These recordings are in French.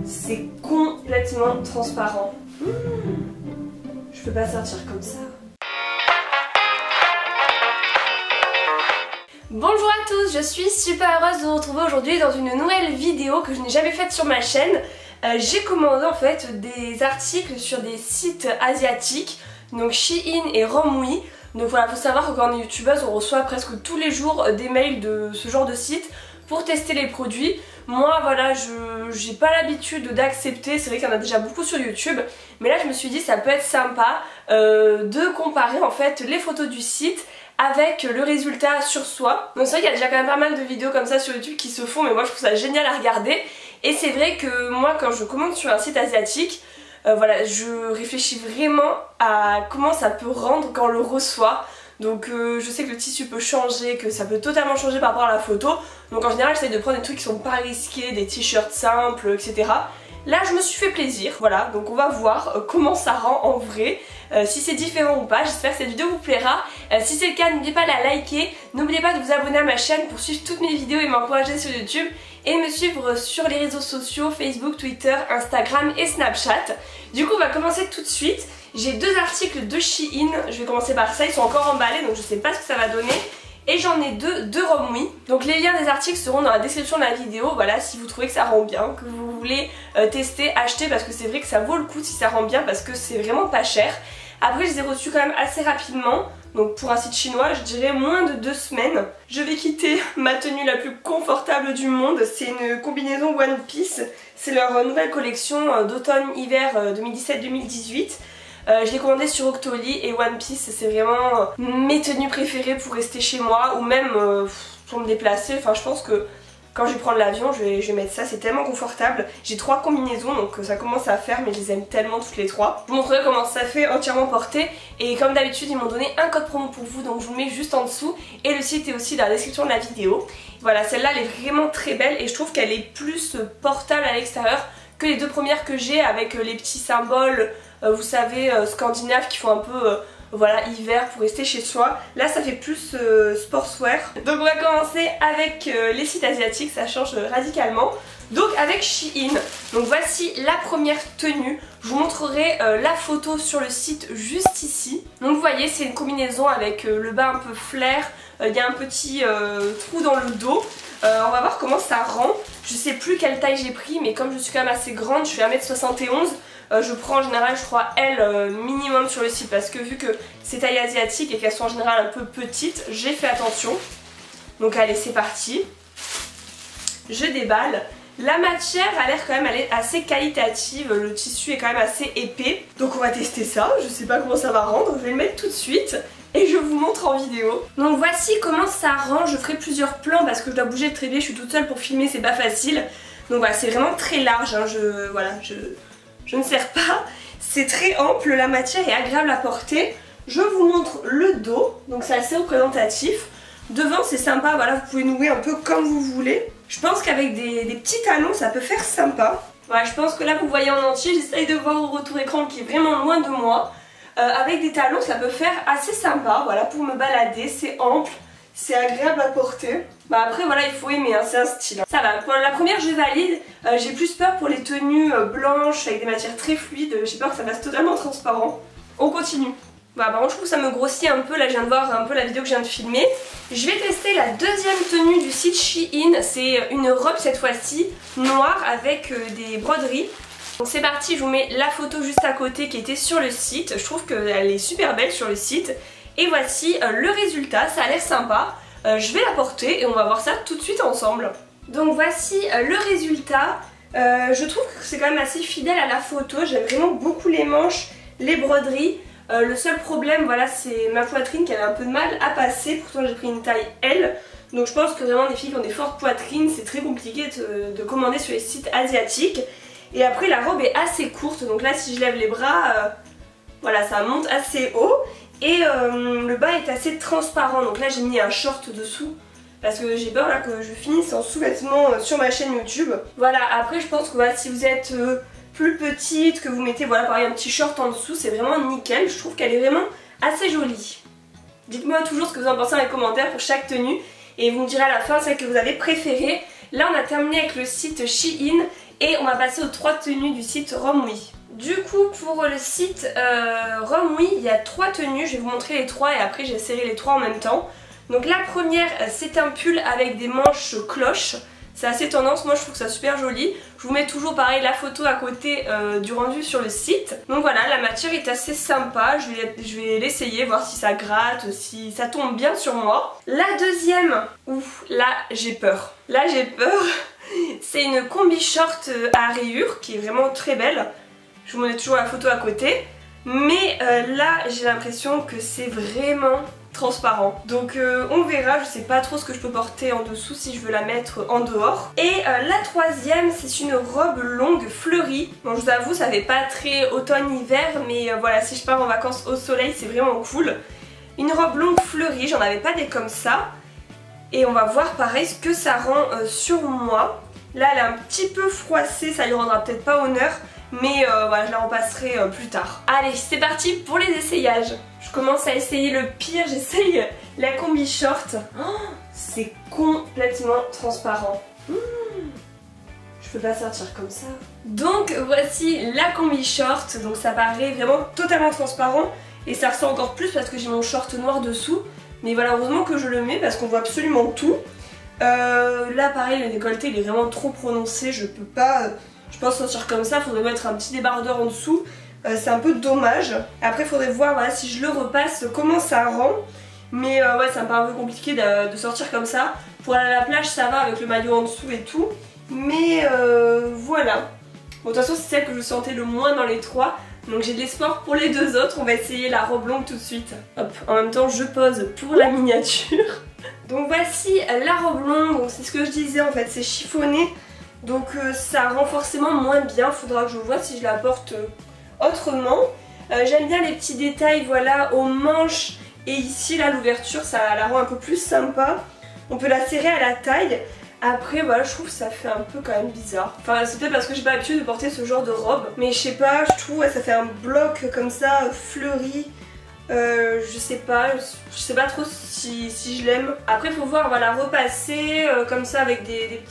C'est complètement transparent. Je peux pas sortir comme ça. Bonjour à tous, je suis super heureuse de vous retrouver aujourd'hui dans une nouvelle vidéo que je n'ai jamais faite sur ma chaîne. J'ai commandé en fait des articles sur des sites asiatiques, donc Shein et Romwe. Donc voilà, faut savoir que quand on est youtubeuse, on reçoit presque tous les jours des mails de ce genre de site pour tester les produits. Moi voilà, j'ai pas l'habitude d'accepter, c'est vrai qu'il y en a déjà beaucoup sur YouTube, mais là je me suis dit ça peut être sympa de comparer en fait les photos du site avec le résultat sur soi. Donc c'est vrai qu'il y a déjà quand même pas mal de vidéos comme ça sur YouTube qui se font, mais moi je trouve ça génial à regarder. Et c'est vrai que moi quand je commande sur un site asiatique, voilà, je réfléchis vraiment à comment ça peut rendre quand on le reçoit. Donc je sais que le tissu peut changer, que ça peut totalement changer par rapport à la photo. Donc en général j'essaie de prendre des trucs qui sont pas risqués, des t-shirts simples, etc. Là je me suis fait plaisir, voilà, donc on va voir comment ça rend en vrai, si c'est différent ou pas. J'espère que cette vidéo vous plaira. Si c'est le cas, n'oubliez pas de la liker, n'oubliez pas de vous abonner à ma chaîne pour suivre toutes mes vidéos et m'encourager sur YouTube, et me suivre sur les réseaux sociaux Facebook, Twitter, Instagram et Snapchat. Du coup on va commencer tout de suite. J'ai deux articles de Shein, je vais commencer par ça, ils sont encore emballés donc je sais pas ce que ça va donner. Et j'en ai deux de Romwe. Donc les liens des articles seront dans la description de la vidéo. Voilà, si vous trouvez que ça rend bien, que vous voulez tester, acheter, parce que c'est vrai que ça vaut le coup si ça rend bien, parce que c'est vraiment pas cher. Après je les ai reçus quand même assez rapidement. Donc pour un site chinois, je dirais moins de 2 semaines. Je vais quitter ma tenue la plus confortable du monde. C'est une combinaison One Piece. C'est leur nouvelle collection d'automne-hiver 2017-2018. Je l'ai commandé sur Octoly et One Piece, c'est vraiment mes tenues préférées pour rester chez moi ou même pour me déplacer. Enfin je pense que quand je vais prendre l'avion je vais mettre ça, c'est tellement confortable. J'ai 3 combinaisons donc ça commence à faire, mais je les aime tellement toutes les 3. Je vous montrerai comment ça fait entièrement porté, et comme d'habitude ils m'ont donné un code promo pour vous, donc je vous le mets juste en dessous, et le site est aussi dans la description de la vidéo. Voilà, celle-là elle est vraiment très belle et je trouve qu'elle est plus portable à l'extérieur que les deux premières que j'ai avec les petits symboles, vous savez, scandinaves qui font un peu voilà, hiver pour rester chez soi. Là ça fait plus sportswear. Donc on va commencer avec les sites asiatiques, ça change radicalement. Donc avec Shein, donc voici la première tenue. Je vous montrerai la photo sur le site juste ici. Donc vous voyez, c'est une combinaison avec le bas un peu flair, il y a un petit trou dans le dos. On va voir comment ça rend. Je sais plus quelle taille j'ai pris, mais comme je suis quand même assez grande, je suis 1m71, je prends en général je crois L minimum sur le site, parce que vu que c'est taille asiatique et qu'elles sont en général un peu petites, j'ai fait attention. Donc allez, c'est parti. Je déballe. La matière a l'air quand même assez qualitative, le tissu est quand même assez épais. Donc on va tester ça, je sais pas comment ça va rendre, je vais le mettre tout de suite et je vous montre en vidéo. Donc voici comment ça rend. Je ferai plusieurs plans parce que je dois bouger de trépied, je suis toute seule pour filmer, c'est pas facile. Donc voilà, c'est vraiment très large, hein. Je ne serre pas. C'est très ample, la matière est agréable à porter. Je vous montre le dos, donc c'est assez représentatif. Devant c'est sympa, voilà, vous pouvez nouer un peu comme vous voulez. Je pense qu'avec des petits talons ça peut faire sympa. Voilà, je pense que là vous voyez en entier, j'essaye de voir au retour écran qui est vraiment loin de moi. Avec des talons ça peut faire assez sympa, voilà, pour me balader, c'est ample, c'est agréable à porter. Bah après voilà, il faut aimer, hein, c'est un style. Ça va, pour la première je valide. J'ai plus peur pour les tenues blanches avec des matières très fluides, j'ai peur que ça fasse totalement transparent. On continue. Bah par contre je trouve que ça me grossit un peu, là je viens de voir un peu la vidéo que je viens de filmer. Je vais tester la deuxième tenue du site Shein, c'est une robe cette fois-ci, noire avec des broderies. Donc c'est parti, je vous mets la photo juste à côté qui était sur le site, je trouve qu'elle est super belle sur le site. Et voici le résultat, ça a l'air sympa, je vais la porter et on va voir ça tout de suite ensemble. Donc voici le résultat, je trouve que c'est quand même assez fidèle à la photo, j'aime vraiment beaucoup les manches, les broderies. Le seul problème voilà, c'est ma poitrine qui avait un peu de mal à passer, pourtant j'ai pris une taille L. Donc je pense que vraiment les filles qui ont des fortes poitrines, c'est très compliqué de commander sur les sites asiatiques. Et après la robe est assez courte, donc là si je lève les bras, voilà, ça monte assez haut. Et le bas est assez transparent, donc là j'ai mis un short dessous parce que j'ai peur là que je finisse en sous-vêtements sur ma chaîne YouTube. Voilà, après je pense que voilà, si vous êtes plus petite, que vous mettez voilà pareil un petit short en dessous, c'est vraiment nickel, je trouve qu'elle est vraiment assez jolie. Dites-moi toujours ce que vous en pensez dans les commentaires pour chaque tenue et vous me direz à la fin celle que vous avez préférée. Là on a terminé avec le site Shein Et on va passer aux 3 tenues du site Romwe. Du coup pour le site Romwe, il y a 3 tenues, je vais vous montrer les 3 et après j'ai serré les 3 en même temps. Donc la première c'est un pull avec des manches cloches. C'est assez tendance, moi je trouve ça super joli. Je vous mets toujours pareil la photo à côté du rendu sur le site. Donc voilà, la matière est assez sympa, je vais l'essayer, voir si ça gratte, si ça tombe bien sur moi. La deuxième, ouf, là j'ai peur. Là j'ai peur, c'est une combi short à rayures qui est vraiment très belle. Je vous mets toujours la photo à côté. Mais là j'ai l'impression que c'est vraiment transparent. Donc on verra, je sais pas trop ce que je peux porter en dessous si je veux la mettre en dehors. Et la troisième c'est une robe longue fleurie. Bon je vous avoue ça fait pas très automne-hiver mais voilà, si je pars en vacances au soleil c'est vraiment cool. Une robe longue fleurie, j'en avais pas des comme ça. Et on va voir pareil ce que ça rend sur moi. Là elle est un petit peu froissée, ça lui rendra peut-être pas honneur. Mais voilà, je la repasserai plus tard. Allez, c'est parti pour les essayages. Je commence à essayer le pire, j'essaye la combi short. Oh, c'est complètement transparent. Je peux pas sortir comme ça. Donc voici la combi short. Donc ça paraît vraiment totalement transparent. Et ça ressent encore plus parce que j'ai mon short noir dessous. Mais voilà, heureusement que je le mets parce qu'on voit absolument tout. Là pareil, le décolleté il est vraiment trop prononcé. Je peux pas... Je pense sortir comme ça, il faudrait mettre un petit débardeur en dessous, c'est un peu dommage. Après il faudrait voir voilà, si je le repasse comment ça rend. Mais ouais ça me paraît un peu compliqué de sortir comme ça. Pour aller à la plage ça va avec le maillot en dessous et tout. Mais voilà. Bon de toute façon c'est celle que je sentais le moins dans les 3. Donc j'ai de l'espoir pour les 2 autres. On va essayer la robe longue tout de suite. Hop, en même temps je pose pour la miniature. Donc voici la robe longue, c'est ce que je disais en fait, c'est chiffonné. Donc ça rend forcément moins bien, faudra que je vois si je la porte autrement. J'aime bien les petits détails voilà aux manches et ici là l'ouverture ça la rend un peu plus sympa. On peut la serrer à la taille. Après voilà je trouve que ça fait un peu quand même bizarre. Enfin c'est peut-être parce que j'ai pas l'habitude de porter ce genre de robe. Mais je sais pas, je trouve ouais, ça fait un bloc comme ça fleuri. Je sais pas trop si je l'aime. Après faut voir, on va la repasser comme ça avec des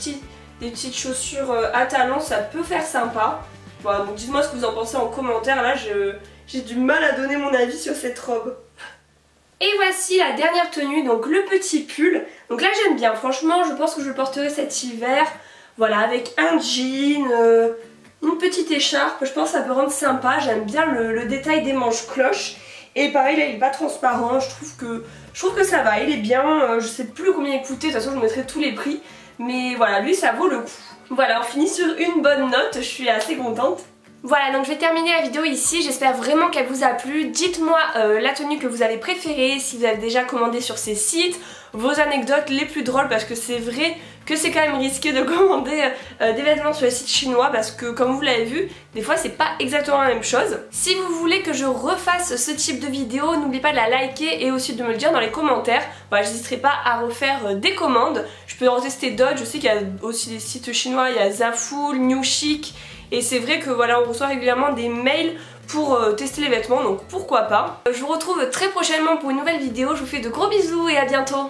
petites chaussures à talons, ça peut faire sympa. Voilà, donc dites-moi ce que vous en pensez en commentaire. Là j'ai du mal à donner mon avis sur cette robe. Et voici la dernière tenue, donc le petit pull. Donc là j'aime bien, franchement je pense que je le porterai cet hiver. Voilà, avec un jean, une petite écharpe, je pense que ça peut rendre sympa. J'aime bien le détail des manches cloches. Et pareil là il est pas transparent, je trouve que ça va, il est bien. Je sais plus combien il coûtait, de toute façon je vous mettrai tous les prix. Mais voilà, lui ça vaut le coup. Voilà, on finit sur une bonne note, je suis assez contente. Voilà, donc je vais terminer la vidéo ici, j'espère vraiment qu'elle vous a plu. Dites-moi la tenue que vous avez préférée, si vous avez déjà commandé sur ces sites, vos anecdotes les plus drôles, parce que c'est vrai que c'est quand même risqué de commander des vêtements sur les sites chinois, parce que comme vous l'avez vu, des fois c'est pas exactement la même chose. Si vous voulez que je refasse ce type de vidéo, n'oubliez pas de la liker et aussi de me le dire dans les commentaires. Voilà, j'hésiterai pas à refaire des commandes, je peux en tester d'autres, je sais qu'il y a aussi des sites chinois, il y a Zaful, New Chic. Et c'est vrai que voilà, on reçoit régulièrement des mails pour tester les vêtements, donc pourquoi pas. Je vous retrouve très prochainement pour une nouvelle vidéo, je vous fais de gros bisous et à bientôt.